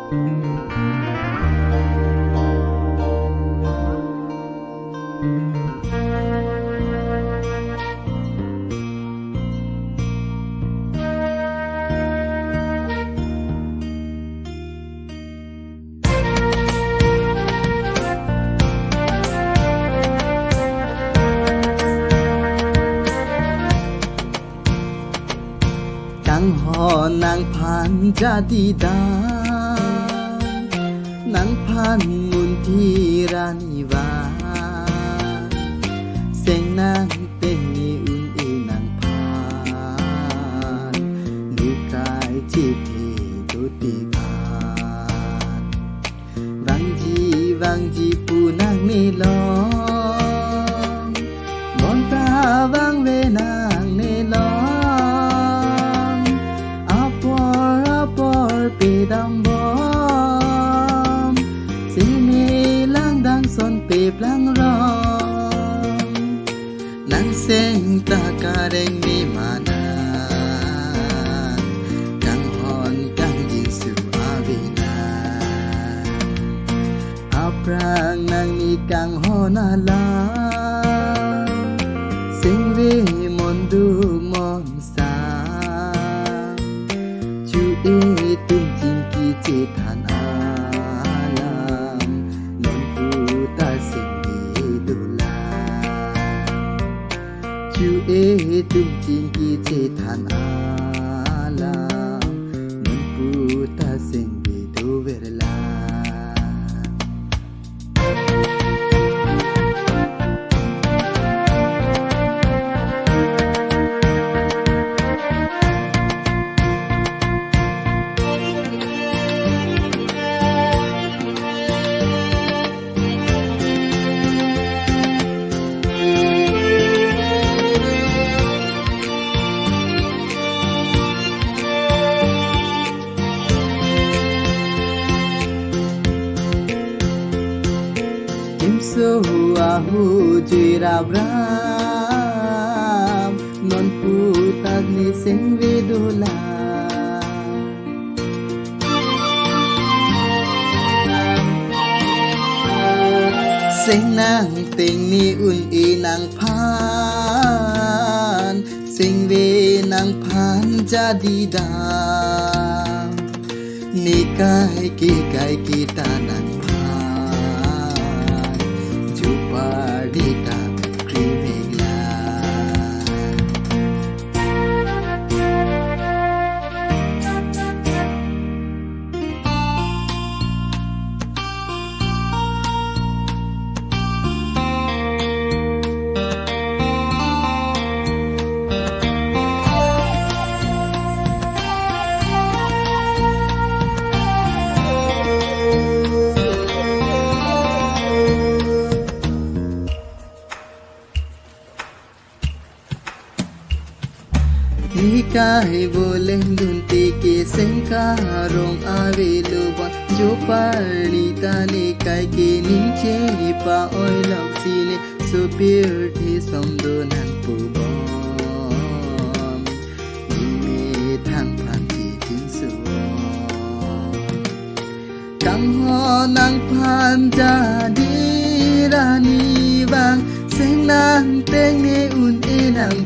หนังพันจะดีดาหนังพันมุนที่รานิวาเสียงนางเต็งนี่อุ่นอีหนังพันนิกายจิตที่ตุติกาวังจีปูนางไม่ลองบอนตาวังเวนางเนลองเปดำบอมสิเมลังดังสนเปปลังรองนังเซงตาการเรงมีมานากังฮอนกังยินสุอาวินาอาปรางนางมีกังฮอนาลาสิงเวมนดูมอนสาจูเอตุ้มจิงกีเจทานอาลามนนปูตาสิงดีดูลาจูเอตุ้มจิงกีเจทานอาลามนนปูตาสิงดีดูเวรลาso ahu jirabram non putak ni sing vidula sing nang ting ni un i nang phan sing ve nang phan jadi da ni kai ki ta nang Dita krivigla Nikai boleh dunti ke sengkarong avelu ba jo parni tane kai ke ninche pa oi lok sine supir thi somdo nan pu bom ni thang phan ti tin su kam ho nang phan ja di rani bang seng nang teng ne un e nang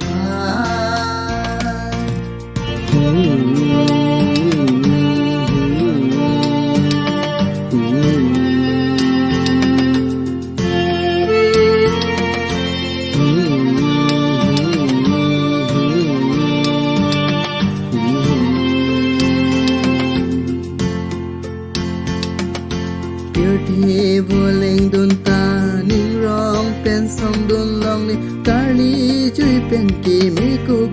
Boleng dun ta ning rong pen song dun long ni kali chui pen ki mi ku